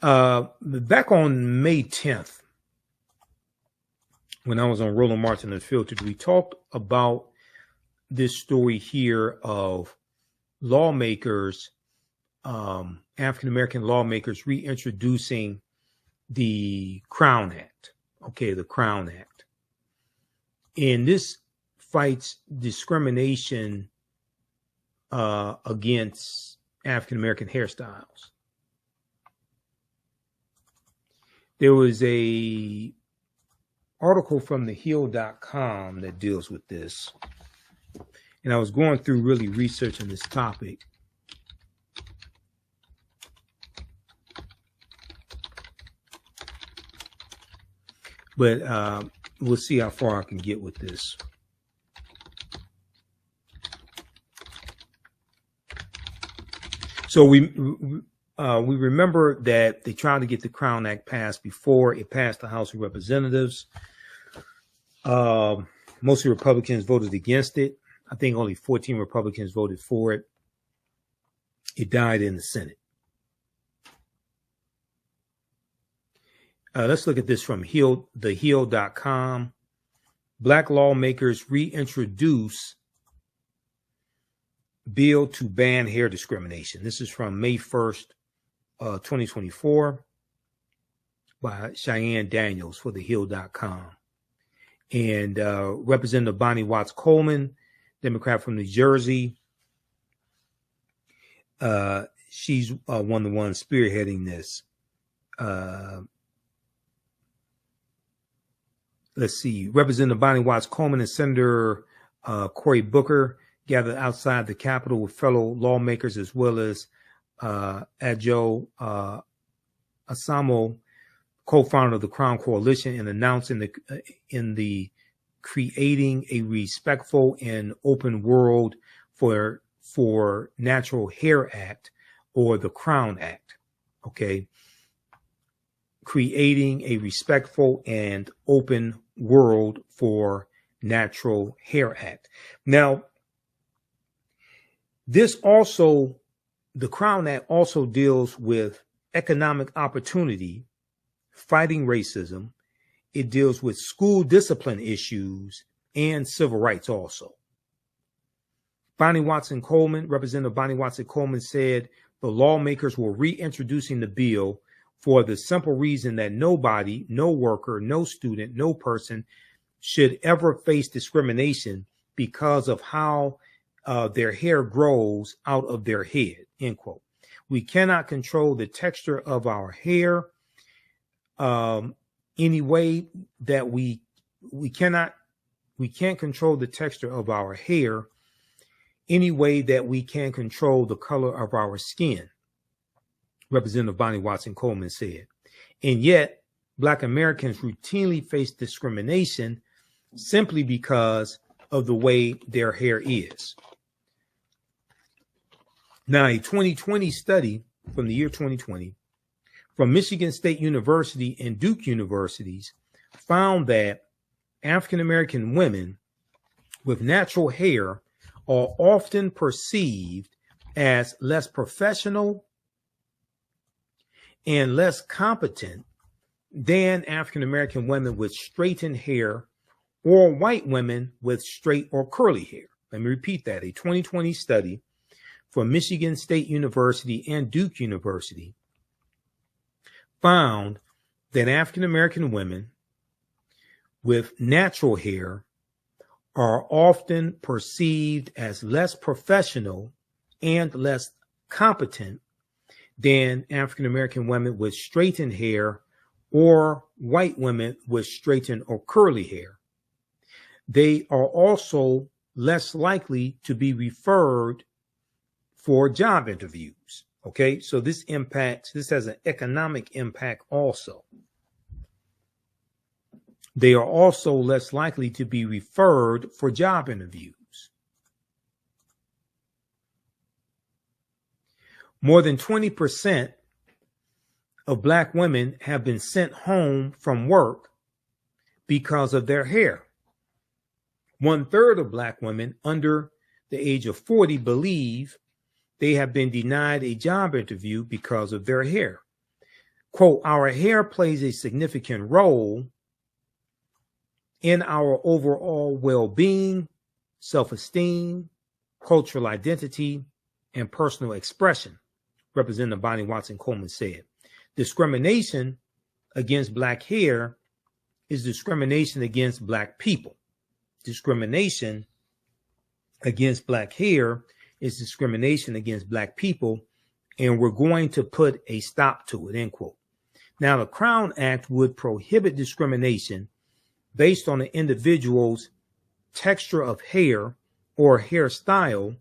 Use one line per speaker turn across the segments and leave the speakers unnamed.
Back on May 10th, when I was on Roland Martin Unfiltered, we talked about this story here of lawmakers, African-American lawmakers reintroducing the Crown Act. Okay, the Crown Act. And this fights discrimination against African-American hairstyles. There was a article from thehill.com that deals with this. And I was going through really researching this topic. But we'll see how far I can get with this. So we remember that they tried to get the Crown Act passed before it passed the House of Representatives. Most Republicans voted against it. I think only 14 Republicans voted for it. It died in the Senate. Let's look at this from thehill.com. Black lawmakers reintroduce bill to ban hair discrimination. This is from May 1st, 2024 by Cheyenne Daniels for thehill.com. And Representative Bonnie Watts Coleman, Democrat from New Jersey, she's one of the ones spearheading this. Let's see, Representative Bonnie Watts Coleman and Senator Cory Booker gathered outside the Capitol with fellow lawmakers as well as Adjo Asamo, co-founder of the Crown Coalition, and announced in the Creating a Respectful and Open World for Natural Hair Act, or the Crown Act. Okay. Creating a Respectful and Open World for Natural Hair Act. Now, this also, the Crown Act also deals with economic opportunity, fighting racism. It deals with school discipline issues and civil rights also. Bonnie Watson Coleman, Representative Bonnie Watson Coleman, said the lawmakers were reintroducing the bill for the simple reason that nobody, no worker, no student, no person should ever face discrimination because of how their hair grows out of their head, end quote. We cannot control the texture of our hair any way that we can't control the texture of our hair any way that we can control the color of our skin, Representative Bonnie Watson Coleman said. And yet, Black Americans routinely face discrimination simply because of the way their hair is. Now, a 2020 study from the year 2020 from Michigan State University and Duke Universities found that African-American women with natural hair are often perceived as less professional and less competent than African-American women with straightened hair or white women with straight or curly hair. Let me repeat that. A 2020 study from Michigan State University and Duke University found that African-American women with natural hair are often perceived as less professional and less competent than African-American women with straightened hair or white women with straightened or curly hair. They are also less likely to be referred for job interviews. Okay, so this has an economic impact also. They are also less likely to be referred for job interviews. More than 20% of Black women have been sent home from work because of their hair. 1/3 of Black women under the age of 40 believe they have been denied a job interview because of their hair. Quote, our hair plays a significant role in our overall well-being, self-esteem, cultural identity, and personal expression, Representative Bonnie Watson Coleman said. Discrimination against Black hair is discrimination against Black people. Discrimination against Black hair is discrimination against Black people, and we're going to put a stop to it, end quote. Now, the Crown Act would prohibit discrimination based on the individual's texture of hair or hairstyle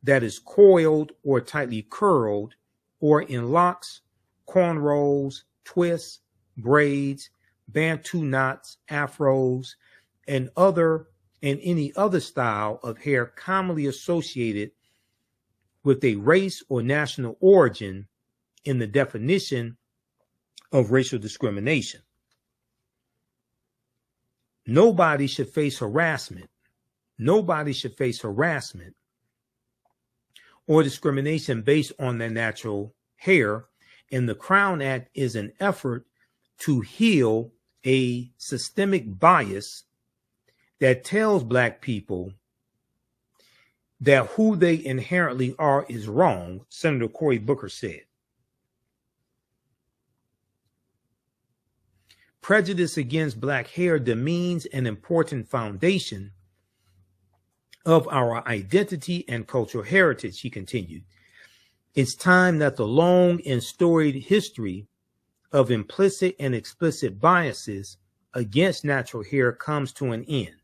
that is coiled or tightly curled, or in locks, cornrows, twists, braids, bantu knots, afros, and any other style of hair commonly associated with a race or national origin in the definition of racial discrimination. Nobody should face harassment. Nobody should face harassment or discrimination based on their natural hair. And the Crown Act is an effort to heal a systemic bias that tells Black people that who they inherently are is wrong, Senator Cory Booker said. Prejudice against Black hair demeans an important foundation of our identity and cultural heritage, he continued. It's time that the long and storied history of implicit and explicit biases against natural hair comes to an end.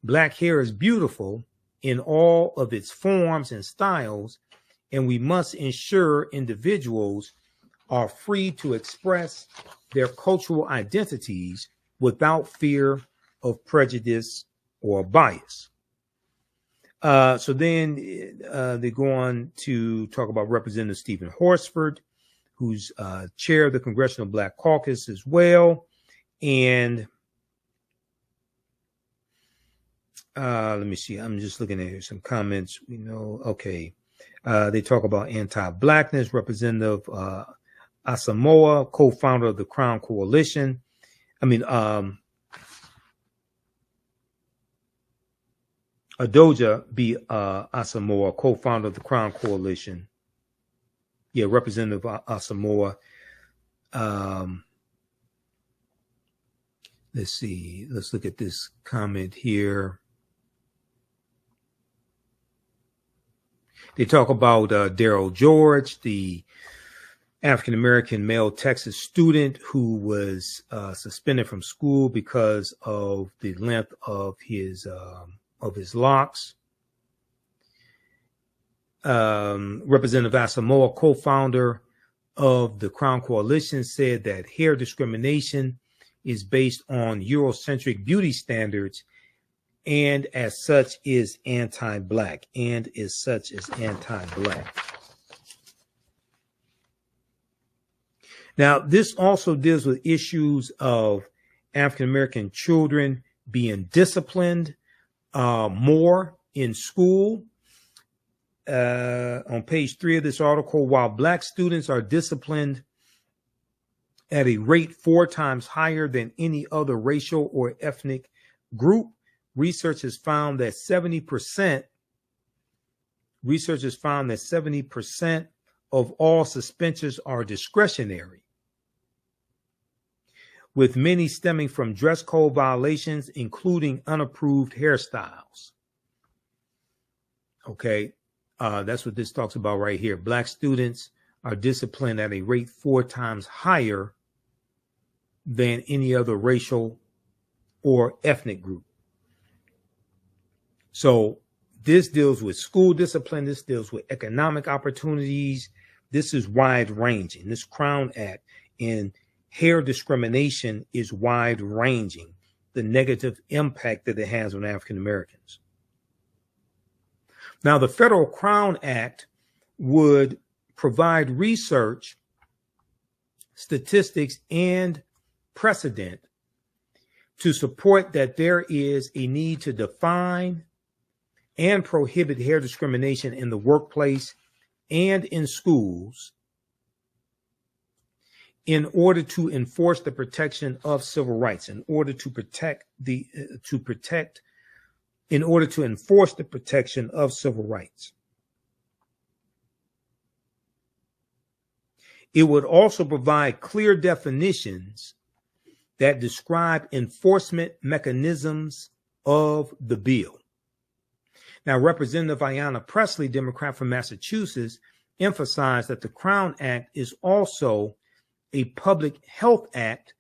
Black hair is beautiful in all of its forms and styles, and we must ensure individuals are free to express their cultural identities without fear of prejudice or bias. So then they go on to talk about Representative Stephen Horsford, who's chair of the Congressional Black Caucus as well. And let me see. I'm just looking at here some comments. Okay. They talk about anti-Blackness. Representative Asamoah, co-founder of the Crown Coalition. Adoja B. Asamoah, co-founder of the Crown Coalition. Yeah, Representative Asamoah. Let's see. Let's look at this comment here. They talk about Daryl George, the African-American male Texas student who was suspended from school because of the length of his locks. Representative Asamoah, co-founder of the Crown Coalition, said that hair discrimination is based on Eurocentric beauty standards and as such is anti-Black. Now, this also deals with issues of African-American children being disciplined more in school. On page 3 of this article, while Black students are disciplined at a rate 4 times higher than any other racial or ethnic group, research has found that 70% of all suspensions are discretionary, with many stemming from dress code violations, including unapproved hairstyles. Okay, that's what this talks about right here. Black students are disciplined at a rate 4 times higher than any other racial or ethnic group. So this deals with school discipline. This deals with economic opportunities. This is wide ranging. This Crown Act and hair discrimination is wide ranging, the negative impact that it has on African Americans. Now, the Federal Crown Act would provide research, statistics, and precedent to support that there is a need to define and prohibit hair discrimination in the workplace and in schools. in order to enforce the protection of civil rights, in order to enforce the protection of civil rights. It would also provide clear definitions that describe enforcement mechanisms of the bill. Now, Representative Ayanna Pressley, Democrat from Massachusetts, emphasized that the Crown Act is also a public health act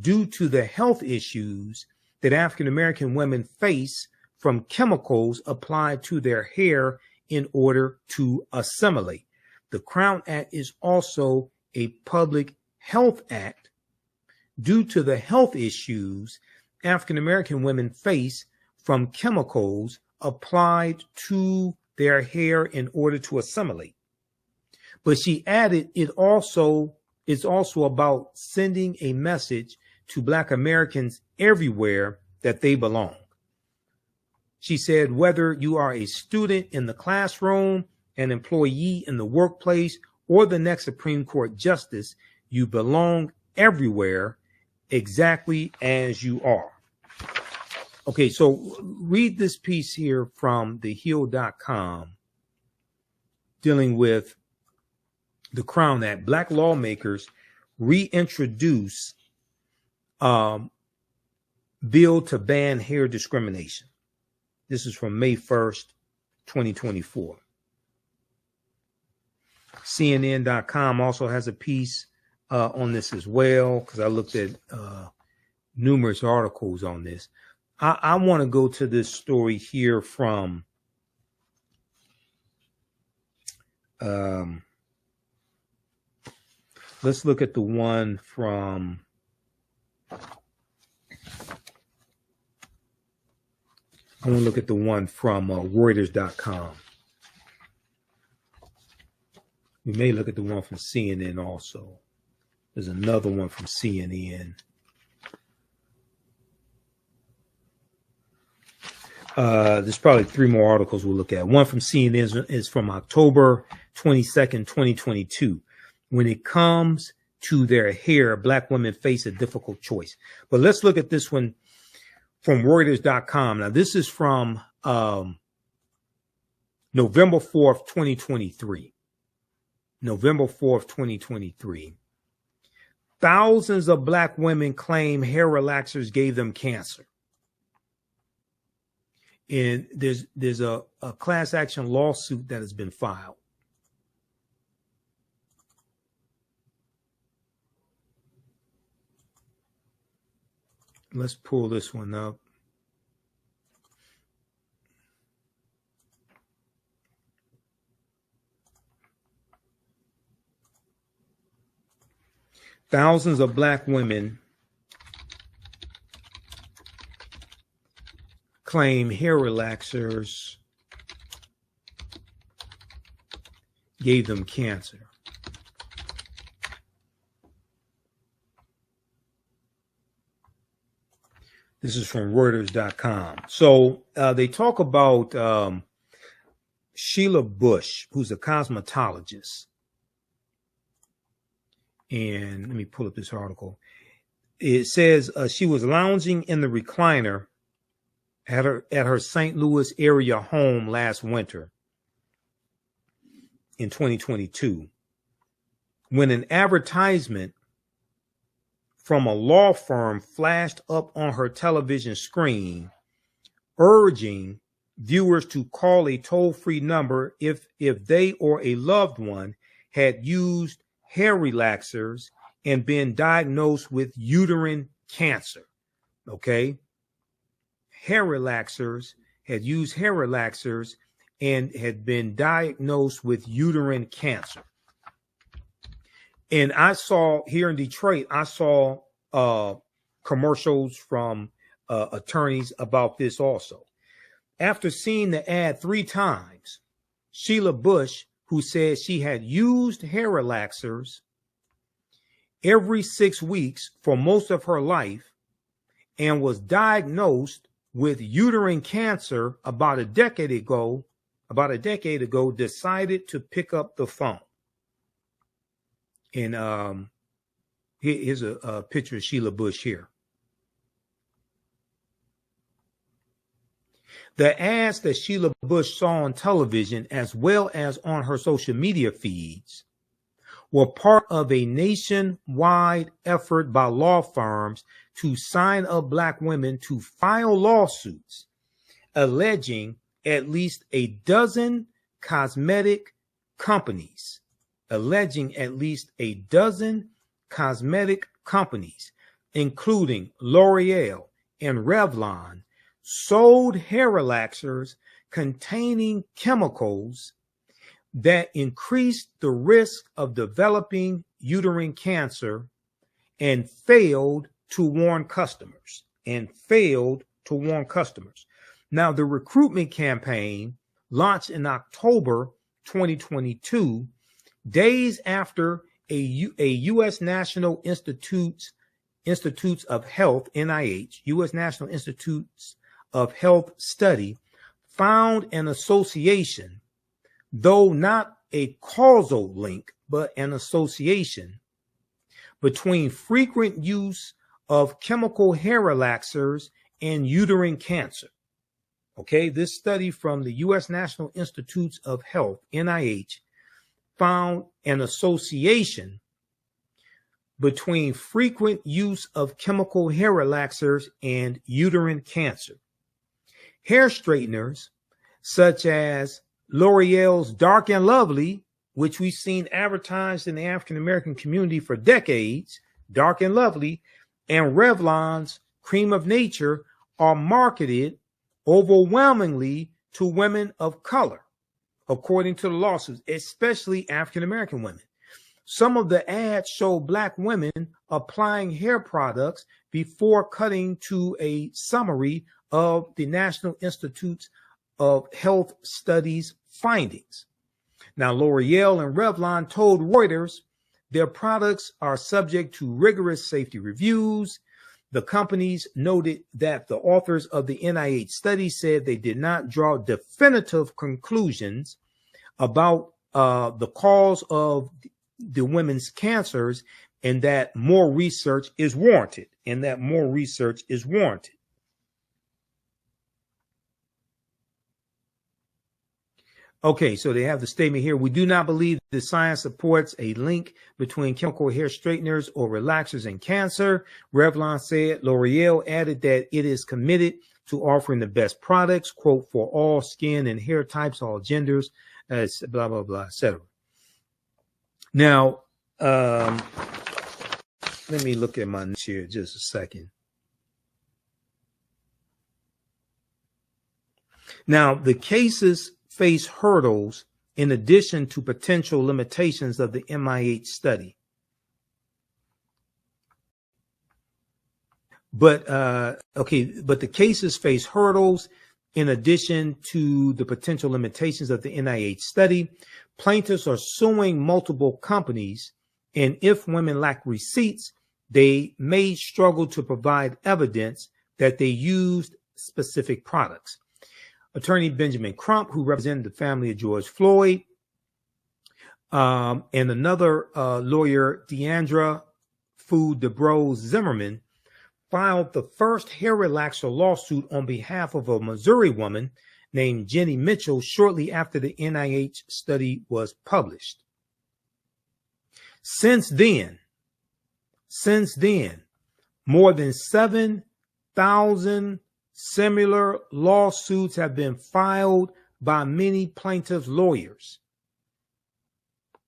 due to the health issues that African American women face from chemicals applied to their hair in order to assimilate. The Crown Act is also a public health act due to the health issues African American women face from chemicals applied to their hair in order to assimilate. But she added, it's also about sending a message to Black Americans everywhere that they belong. She said, whether you are a student in the classroom, an employee in the workplace, or the next Supreme Court justice, you belong everywhere exactly as you are. Okay, so read this piece here from thehill.com dealing with the Crown Act. Black lawmakers reintroduce bill to ban hair discrimination. This is from May 1st, 2024. CNN.com also has a piece on this as well, because I looked at numerous articles on this. I want to go to this story here from let's look at the one from Reuters.com. We may look at the one from CNN also. There's another one from CNN. There's probably three more articles we'll look at. One from CNN is from October 22nd, 2022. When it comes to their hair, Black women face a difficult choice. But let's look at this one from Reuters.com. Now, this is from November 4th, 2023. November 4th, 2023. Thousands of Black women claim hair relaxers gave them cancer. And there's a class action lawsuit that has been filed. Let's pull this one up. Thousands of Black women claim hair relaxers gave them cancer. This is from Reuters.com. So they talk about Sheila Bush, who's a cosmetologist. And let me pull up this article. It says she was lounging in the recliner at her St. Louis area home last winter in 2022 when an advertisement from a law firm flashed up on her television screen urging viewers to call a toll-free number if they or a loved one had used hair relaxers and been diagnosed with uterine cancer. Okay. Had used hair relaxers and had been diagnosed with uterine cancer. And I saw here in Detroit, I saw commercials from attorneys about this also. After seeing the ad 3 times, Sheila Bush, who said she had used hair relaxers every 6 weeks for most of her life and was diagnosed with uterine cancer about a decade ago, decided to pick up the phone. And Here's a picture of Sheila Bush here. The ads that Sheila Bush saw on television, as well as on her social media feeds, were part of a nationwide effort by law firms to sign up Black women to file lawsuits alleging at least a dozen cosmetic companies, including L'Oreal and Revlon, sold hair relaxers containing chemicals that increased the risk of developing uterine cancer and failed to warn customers. Now, the recruitment campaign launched in October 2022, days after a U.S. National Institutes of Health, NIH, U.S. National Institutes of Health study found an association, though not a causal link, but an association between frequent use of chemical hair relaxers and uterine cancer. Okay, this study from the U.S. National Institutes of Health, NIH, found an association between frequent use of chemical hair relaxers and uterine cancer. Hair straighteners such as L'Oreal's Dark and Lovely, which we've seen advertised in the African American community for decades, Dark and Lovely, and Revlon's Creme of Nature are marketed overwhelmingly to women of color, according to the lawsuits, especially African American women. Some of the ads show Black women applying hair products before cutting to a summary of the National Institutes of Health studies findings. Now, L'Oreal and Revlon told Reuters their products are subject to rigorous safety reviews. The companies noted that the authors of the NIH study said they did not draw definitive conclusions about the cause of the women's cancers, and that more research is warranted. Okay, so they have the statement here. We do not believe the science supports a link between chemical hair straighteners or relaxers and cancer, Revlon said. L'Oreal added that it is committed to offering the best products, quote, for all skin and hair types, all genders, blah, blah, blah, etc. Now, let me look at my notes here just a second. Now, the cases face hurdles in addition to potential limitations of the MIH study. But the cases face hurdles in addition to the potential limitations of the NIH study. Plaintiffs are suing multiple companies, and if women lack receipts, they may struggle to provide evidence that they used specific products. Attorney Benjamin Crump, who represented the family of George Floyd, and another lawyer, Deandra Fu DeBrose Zimmerman, filed the first hair relaxer lawsuit on behalf of a Missouri woman named Jenny Mitchell shortly after the NIH study was published. Since then, more than 7,000 similar lawsuits have been filed by many plaintiffs' lawyers.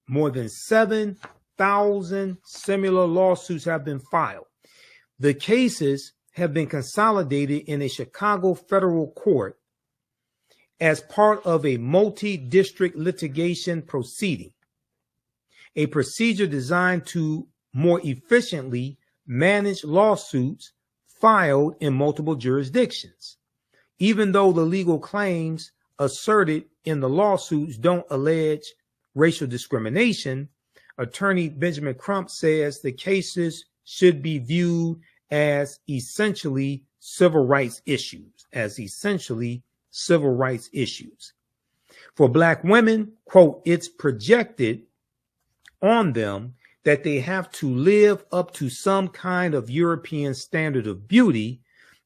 More than 7,000 similar lawsuits have been filed. The cases have been consolidated in a Chicago federal court as part of a multi-district litigation proceeding, a procedure designed to more efficiently manage lawsuits filed in multiple jurisdictions. Even though the legal claims asserted in the lawsuits don't allege racial discrimination, attorney Benjamin Crump says the cases should be viewed as essentially civil rights issues, For Black women, quote, it's projected on them that they have to live up to some kind of European standard of beauty.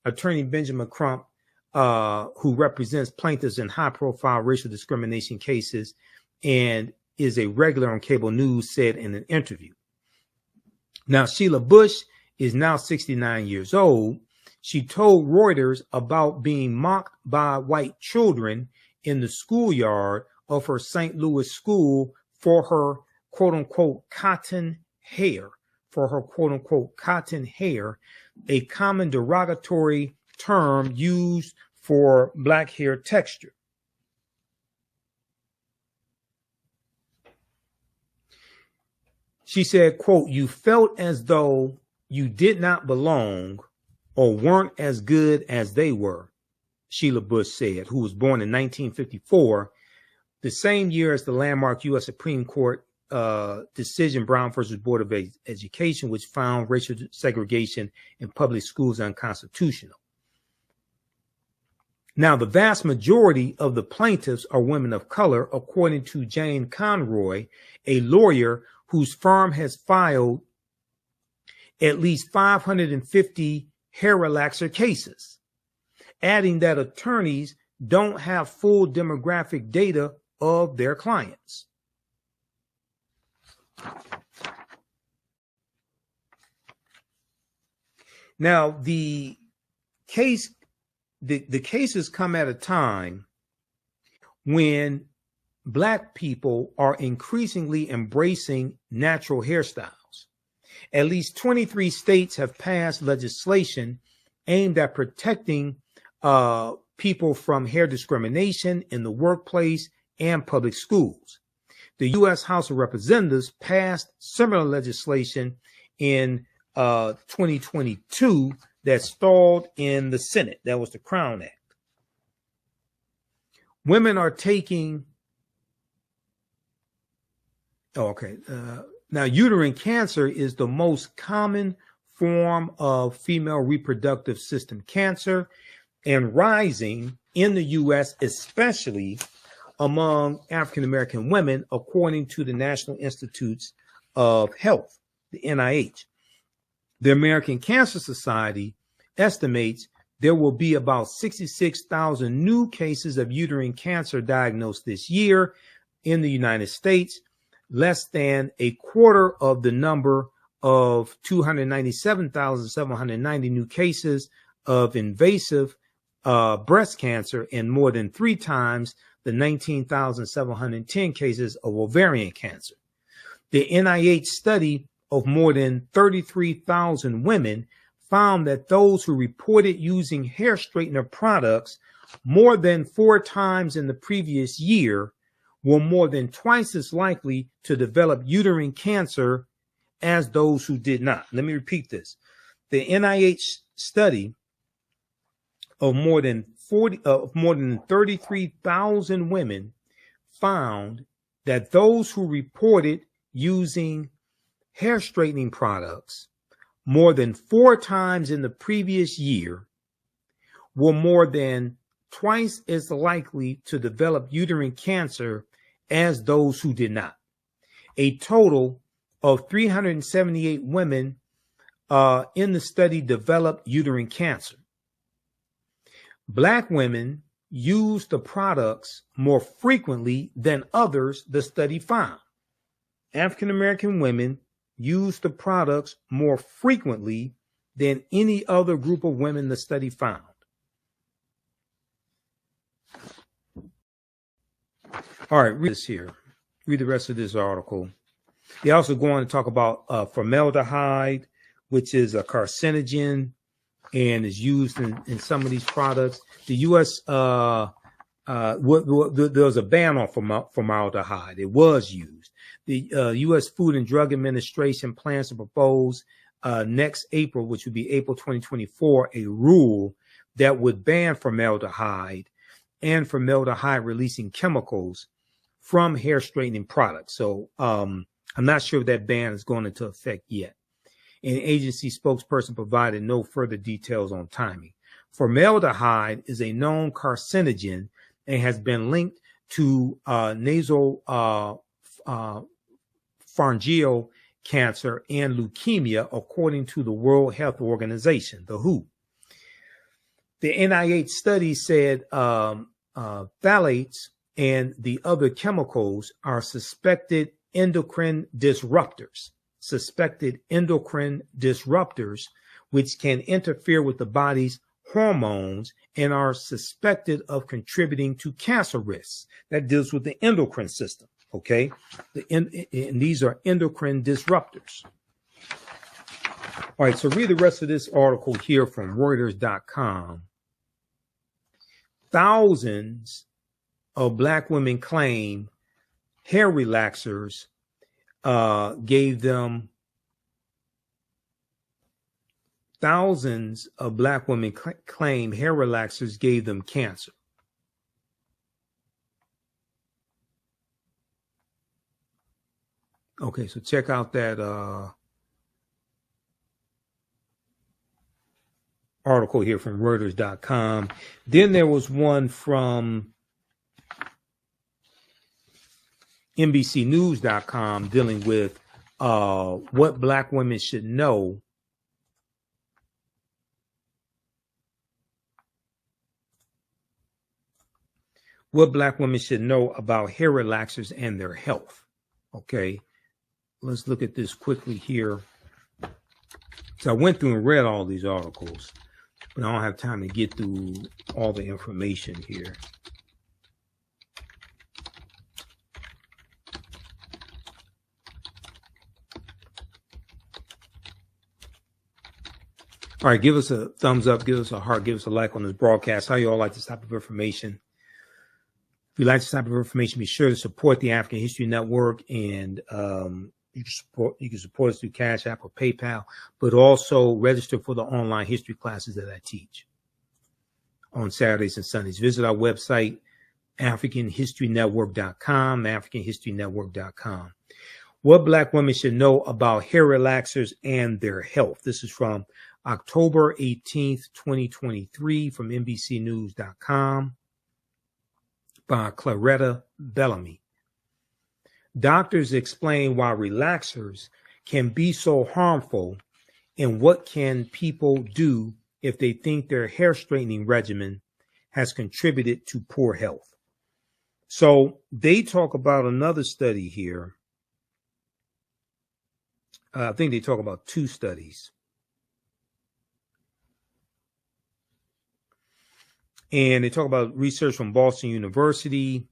Attorney Benjamin Crump, who represents plaintiffs in high-profile racial discrimination cases and is a regular on cable news, said in an interview. Now, Sheila Bush is now 69 years old. She told Reuters about being mocked by white children in the schoolyard of her St. Louis school for her quote-unquote cotton hair, a common derogatory term used for black hair texture. She said, quote, "You felt as though you did not belong or weren't as good as they were," Sheila Bush said, who was born in 1954, the same year as the landmark U.S. Supreme Court decision, Brown versus Board of Education, which found racial segregation in public schools unconstitutional. Now, the vast majority of the plaintiffs are women of color, according to Jane Conroy, a lawyer whose firm has filed at least 550 hair relaxer cases, adding that attorneys don't have full demographic data of their clients. Now, the cases come at a time when Black people are increasingly embracing natural hairstyles. At least 23 states have passed legislation aimed at protecting people from hair discrimination in the workplace and public schools. The U.S. House of Representatives passed similar legislation in 2022 that stalled in the Senate. That was the Crown Act. Women are taking now, uterine cancer is the most common form of female reproductive system cancer and rising in the U.S., especially among African-American women, according to the National Institutes of Health, the NIH. The American Cancer Society estimates there will be about 66,000 new cases of uterine cancer diagnosed this year in the United States, less than a quarter of the number of 297,790 new cases of invasive breast cancer and more than 3 times the 19,710 cases of ovarian cancer. The NIH study of more than 33,000 women found that those who reported using hair straightener products more than 4 times in the previous year were more than twice as likely to develop uterine cancer as those who did not. Let me repeat this. The NIH study of more than 33,000 women found that those who reported using hair straightening products more than 4 times in the previous year were more than twice as likely to develop uterine cancer as those who did not. A total of 378 women in the study developed uterine cancer. Black women use the products more frequently than others, the study found. African American women use the products more frequently than any other group of women the study found. All right, read this here. Read the rest of this article. They also go on to talk about formaldehyde, which is a carcinogen and is used in some of these products. The U.S. There was a ban on formaldehyde. It was used. The U.S. Food and Drug Administration plans to propose next April, which would be April 2024, a rule that would ban formaldehyde and formaldehyde-releasing chemicals from hair straightening products. So I'm not sure if that ban is going into effect yet. An agency spokesperson provided no further details on timing. Formaldehyde is a known carcinogen and has been linked to nasopharyngeal cancer, and leukemia, according to the World Health Organization, the WHO. The NIH study said phthalates and the other chemicals are suspected endocrine disruptors, which can interfere with the body's hormones and are suspected of contributing to cancer risks. That deals with the endocrine system, okay? And these are endocrine disruptors. All right, so read the rest of this article here from Reuters.com. Thousands of Black women claim hair relaxers gave them claim hair relaxers gave them cancer. Okay, so check out that article here from Reuters.com. Then there was one from NBCnews.com dealing with what Black women should know about hair relaxers and their health. Okay, let's look at this quickly here. So I went through and read all these articles, but I don't have time to get through all the information here. All right, give us a thumbs up, give us a heart, give us a like on this broadcast. How you all like this type of information? If you like this type of information, be sure to support the African History Network, and you can support us through Cash App or PayPal, but also register for the online history classes that I teach on Saturdays and Sundays. Visit our website, AfricanHistoryNetwork.com, AfricanHistoryNetwork.com. What Black women should know about hair relaxers and their health. This is from October 18th, 2023, from NBCnews.com by Claretta Bellamy. Doctors explain why relaxers can be so harmful and what can people do if they think their hair straightening regimen has contributed to poor health. So they talk about another study here. I think they talk about two studies. And they talk about research from Boston University.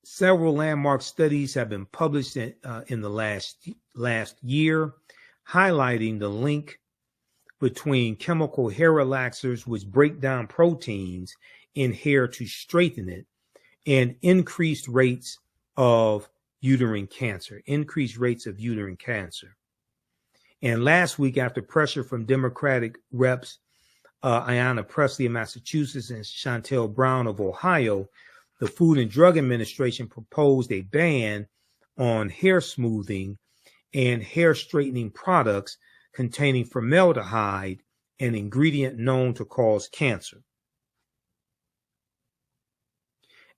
Several landmark studies have been published in the last year, highlighting the link between chemical hair relaxers, which break down proteins in hair to straighten it, and increased rates of uterine cancer. And last week, after pressure from Democratic reps Ayanna Pressley of Massachusetts and Chantel Brown of Ohio, the Food and Drug Administration proposed a ban on hair smoothing and hair straightening products containing formaldehyde, an ingredient known to cause cancer.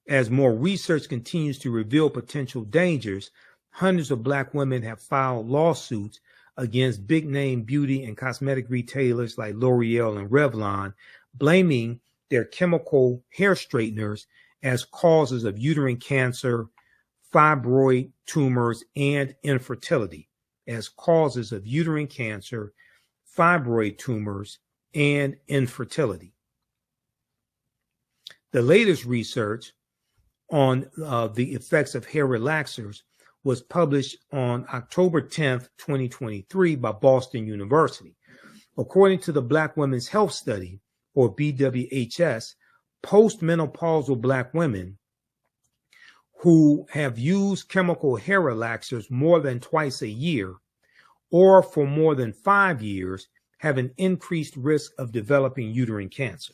As more research continues to reveal potential dangers, hundreds of Black women have filed lawsuits against big-name beauty and cosmetic retailers like L'Oreal and Revlon, blaming their chemical hair straighteners as causes of uterine cancer, fibroid tumors, and infertility. The latest research on the effects of hair relaxers was published on October 10th, 2023 by Boston University. According to the Black Women's Health Study, or BWHS, postmenopausal Black women who have used chemical hair relaxers more than twice a year or for more than 5 years have an increased risk of developing uterine cancer.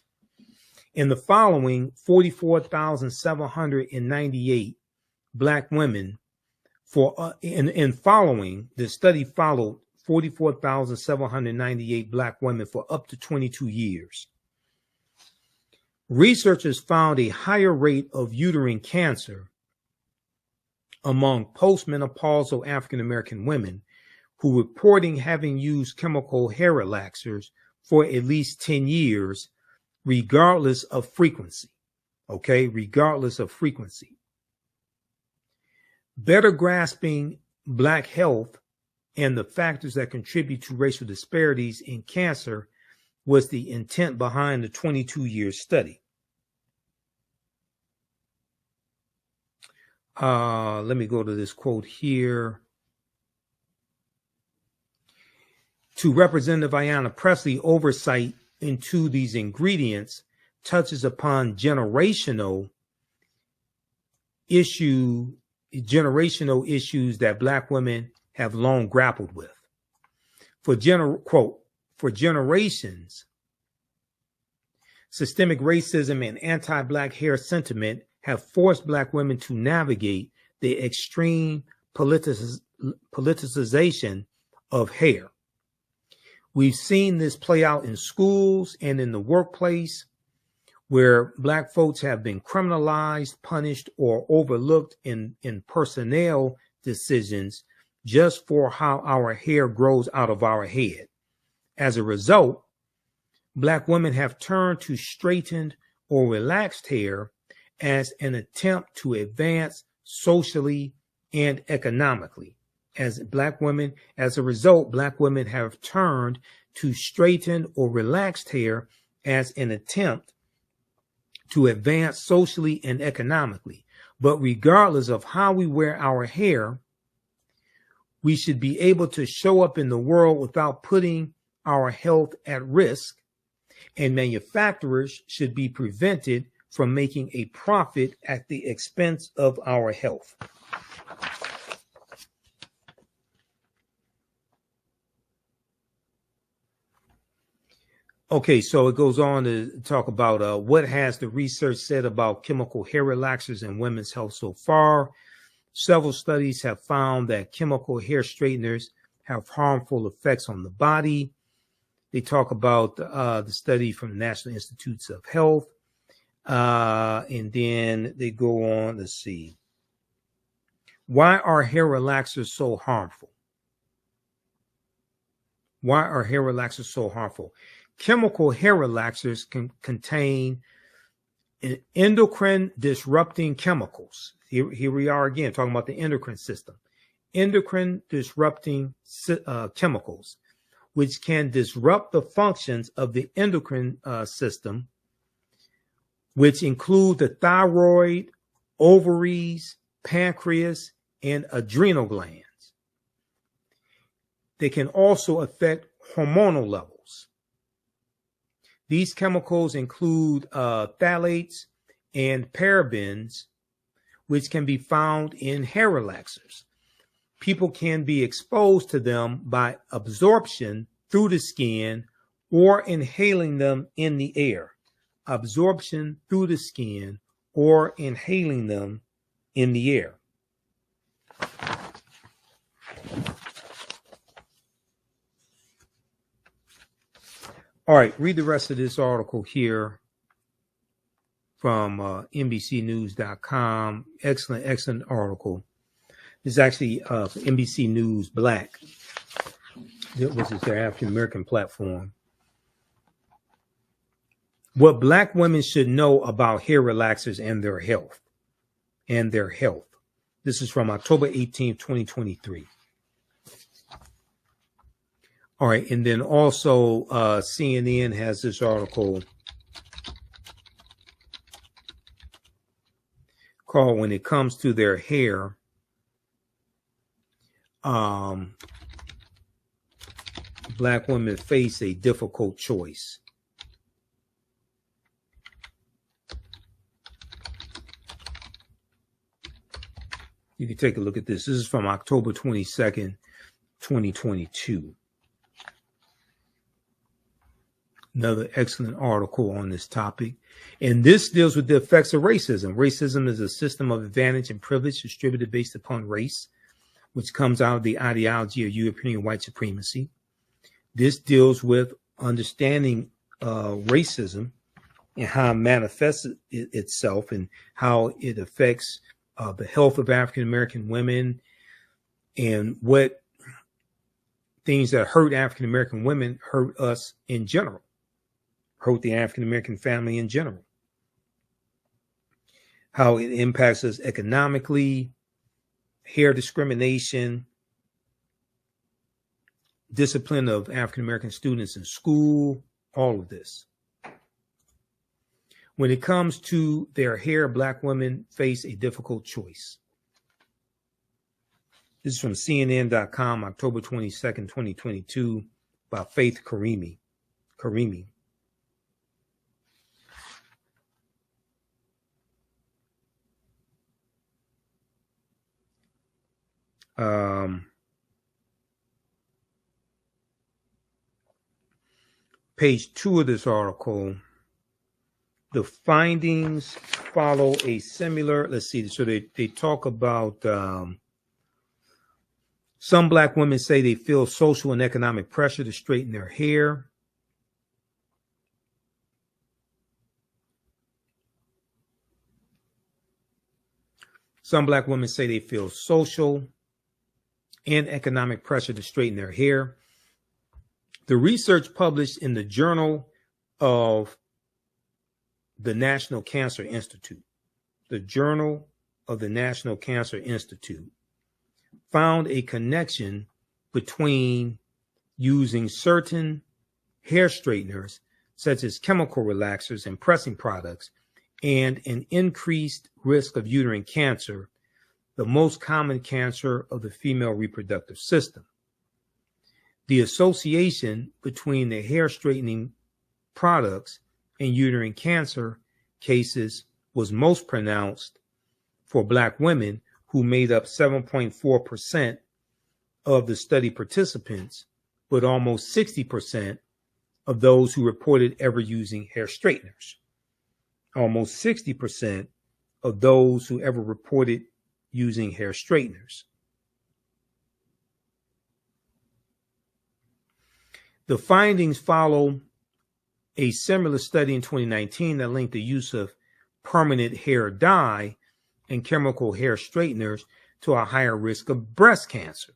In the following 44,798 Black women the study followed 44,798 Black women for up to 22 years. Researchers found a higher rate of uterine cancer among postmenopausal African American women who reporting having used chemical hair relaxers for at least 10 years, regardless of frequency. Okay, regardless of frequency. Better grasping Black health and the factors that contribute to racial disparities in cancer was the intent behind the 22-year study. Let me go to this quote here. To Representative Ayanna Pressley, oversight into these ingredients touches upon generational issues that Black women have long grappled with. Quote, for generations, systemic racism and anti-Black hair sentiment have forced Black women to navigate the extreme politicization of hair. We've seen this play out in schools and in the workplace, where Black folks have been criminalized, punished, or overlooked in personnel decisions just for how our hair grows out of our head. As a result, Black women have turned to straightened or relaxed hair as an attempt to advance socially and economically. As a result, Black women have turned to straightened or relaxed hair as an attempt to advance socially and economically. But regardless of how we wear our hair, we should be able to show up in the world without putting our health at risk, and manufacturers should be prevented from making a profit at the expense of our health. Okay, so it goes on to talk about what has the research said about chemical hair relaxers and women's health so far. Several studies have found that chemical hair straighteners have harmful effects on the body. They talk about the study from the National Institutes of Health. And then they go on, let's see. Why are hair relaxers so harmful? Why are hair relaxers so harmful? Chemical hair relaxers can contain endocrine disrupting chemicals. Here we are again talking about the endocrine system. Endocrine disrupting chemicals, which can disrupt the functions of the endocrine system, which include the thyroid, ovaries, pancreas, and adrenal glands. They can also affect hormonal levels. These chemicals include phthalates and parabens, which can be found in hair relaxers. People can be exposed to them by absorption through the skin or inhaling them in the air. Absorption through the skin or inhaling them in the air. All right, read the rest of this article here from NBCnews.com. Excellent article. This is actually NBC News Black, which is their African American platform. What Black women should know about hair relaxers and their health. This is from October 18th, 2023. All right, and then also CNN has this article called "When It Comes to Their Hair, Black women face a difficult choice." You can take a look at this. This is from October 22nd, 2022. Another excellent article on this topic. And this deals with the effects of racism. Racism is a system of advantage and privilege distributed based upon race, which comes out of the ideology of European white supremacy. This deals with understanding racism and how it manifests itself and how it affects the health of African American women and what things that hurt African American women hurt us in general, hurt the African American family in general, how it impacts us economically, hair discrimination, discipline of African American students in school, all of this. When it comes to their hair, Black women face a difficult choice. This is from CNN.com, October 22nd, 2022, by Faith Karimi. Page 2 of this article, the findings follow a similar, let's see, so they talk about some Black women say they feel social and economic pressure to straighten their hair. Some Black women say they feel social and economic pressure to straighten their hair. The research published in the Journal of the National Cancer Institute, the Journal of the National Cancer Institute, found a connection between using certain hair straighteners, such as chemical relaxers and pressing products, and an increased risk of uterine cancer, the most common cancer of the female reproductive system. The association between the hair straightening products and uterine cancer cases was most pronounced for Black women, who made up 7.4% of the study participants, but almost 60% of those who reported ever using hair straighteners. Almost 60% of those who ever reported using hair straighteners. The findings follow a similar study in 2019 that linked the use of permanent hair dye and chemical hair straighteners to a higher risk of breast cancer.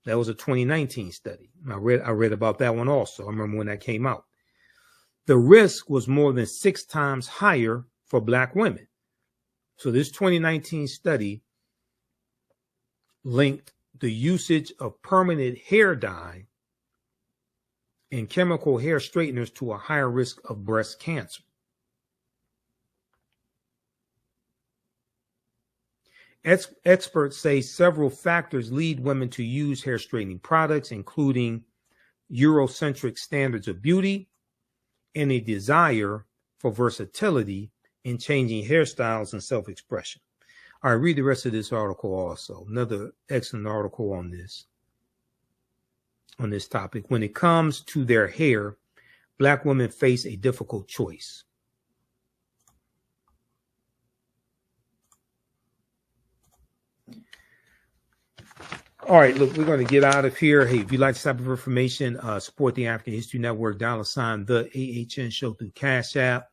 That was a 2019 study. I read about that one also. I remember when that came out. The risk was more than 6 times higher for Black women. So this 2019 study linked the usage of permanent hair dye and chemical hair straighteners to a higher risk of breast cancer. Experts say several factors lead women to use hair straightening products, including Eurocentric standards of beauty and a desire for versatility in changing hairstyles and self-expression. All right, read the rest of this article also. Another excellent article on this topic. When it comes to their hair, Black women face a difficult choice. All right, look, we're going to get out of here. Hey, if you'd like this type of information, support the African History Network, $ TheAHNShow through Cash App.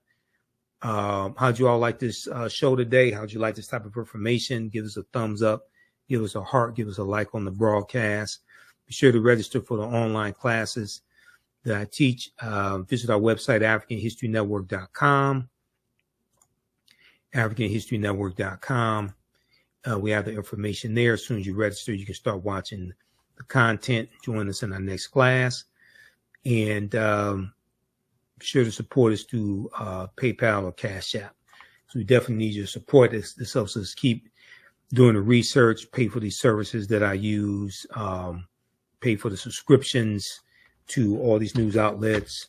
How'd you all like this show today? How'd you like this type of information? Give us a thumbs up, give us a heart, give us a like on the broadcast. Be sure to register for the online classes that I teach. Visit our website, AfricanHistoryNetwork.com. AfricanHistoryNetwork.com. We have the information there. As soon as you register, you can start watching the content. Join us in our next class. And be sure to support us through PayPal or Cash App. So we definitely need your support. This helps us keep doing the research, pay for these services that I use, pay for the subscriptions to all these news outlets.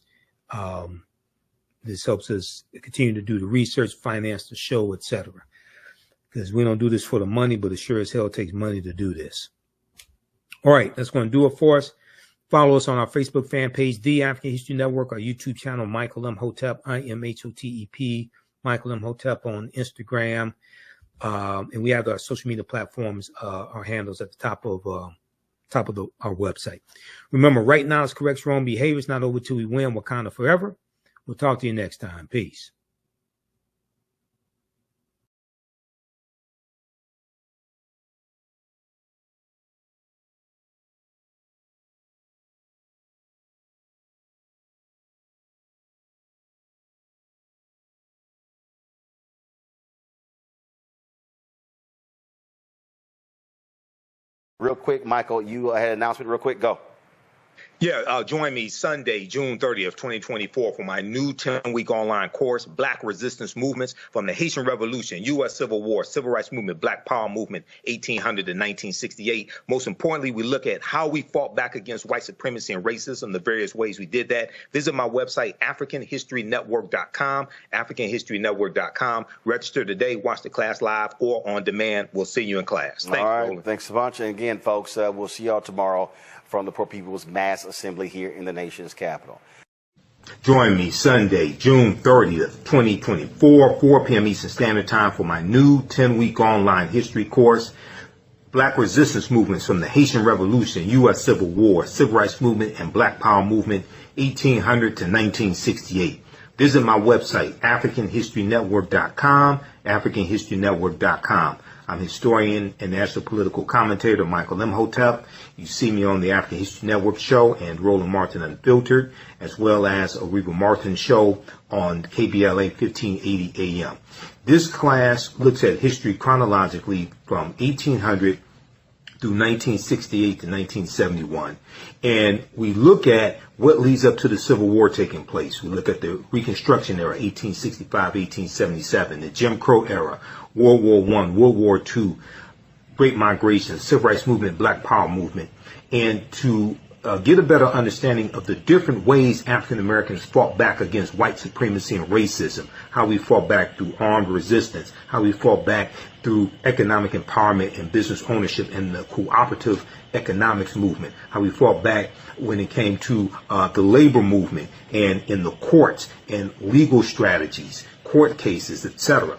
This helps us continue to do the research, finance the show, etc. Because we don't do this for the money, but it sure as hell takes money to do this. All right, that's going to do it for us. Follow us on our Facebook fan page, The African History Network, our YouTube channel, Michael Imhotep, IMHOTEP, Michael Imhotep on Instagram. And we have our social media platforms, our handles at the top of our website. Remember, right now is correct wrong behavior. It's not over till we win. Wakanda forever. We'll talk to you next time. Peace.
Real quick, Michael, you had an announcement real quick. Go.
Yeah, join me Sunday, June 30th, 2024 for my new 10-week online course, Black Resistance Movements from the Haitian Revolution, U.S. Civil War, Civil Rights Movement, Black Power Movement, 1800 to 1968. Most importantly, we look at how we fought back against white supremacy and racism, the various ways we did that. Visit my website, AfricanHistoryNetwork.com, AfricanHistoryNetwork.com. Register today, watch the class live or on demand. We'll see you in class. Thanks,
all right,
Roland.
Thanks a bunch. And again, folks, we'll see y'all tomorrow from the Poor People's Mass Assembly here in the nation's capital.
Join me Sunday, June 30th, 2024, 4 p.m. Eastern Standard Time for my new 10-week online history course, Black Resistance Movements from the Haitian Revolution, U.S. Civil War, Civil Rights Movement, and Black Power Movement, 1800 to 1968. Visit my website, AfricanHistoryNetwork.com, AfricanHistoryNetwork.com. I'm historian and national political commentator Michael Imhotep. You see me on the African History Network show and Roland Martin Unfiltered, as well as a Reba Martin show on KBLA 1580 AM. This class looks at history chronologically from 1800 through 1968 to 1971. And we look at what leads up to the Civil War taking place. We look at the Reconstruction era, 1865, 1877, the Jim Crow era, World War I, World War II, Great Migration, Civil Rights Movement, Black Power Movement, and to get a better understanding of the different ways African Americans fought back against white supremacy and racism, how we fought back through armed resistance, how we fought back through economic empowerment and business ownership and the cooperative economics movement, how we fought back when it came to the labor movement and in the courts and legal strategies, court cases, etc.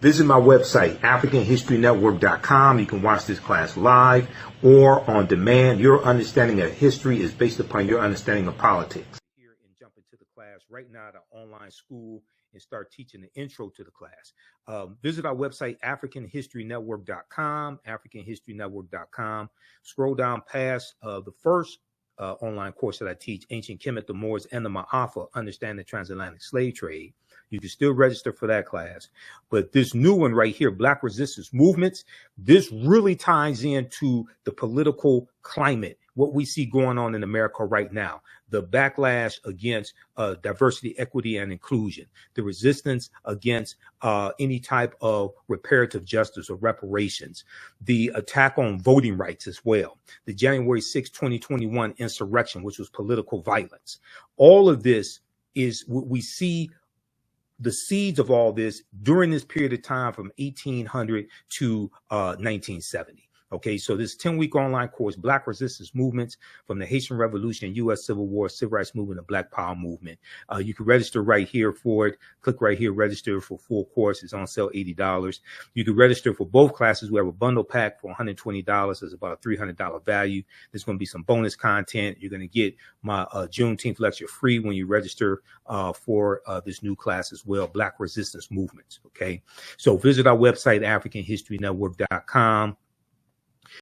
Visit my website, AfricanHistoryNetwork.com. You can watch this class live or on demand. Your understanding of history is based upon your understanding of politics. Here and jump into the class right now at our online school and start teaching the intro to the class. Visit our website, AfricanHistoryNetwork.com, AfricanHistoryNetwork.com. Scroll down past the first online course that I teach, Ancient Kemet, the Moors, and the Ma'afa, Understand the Transatlantic Slave Trade. You can still register for that class. But this new one right here, Black Resistance Movements, this really ties into the political climate, what we see going on in America right now, the backlash against diversity, equity, and inclusion, the resistance against any type of reparative justice or reparations, the attack on voting rights as well, the January 6, 2021 insurrection, which was political violence. All of this is what we see. The seeds of all this during this period of time from 1800 to 1970. Okay, so this 10-week online course, Black Resistance Movements from the Haitian Revolution, U.S. Civil War, Civil Rights Movement, and Black Power Movement. You can register right here for it. Click right here, register for full course. It's on sale, $80. You can register for both classes. We have a bundle pack for $120. It's about a $300 value. There's going to be some bonus content. You're going to get my Juneteenth lecture free when you register for this new class as well, Black Resistance Movements. Okay, so visit our website, AfricanHistoryNetwork.com.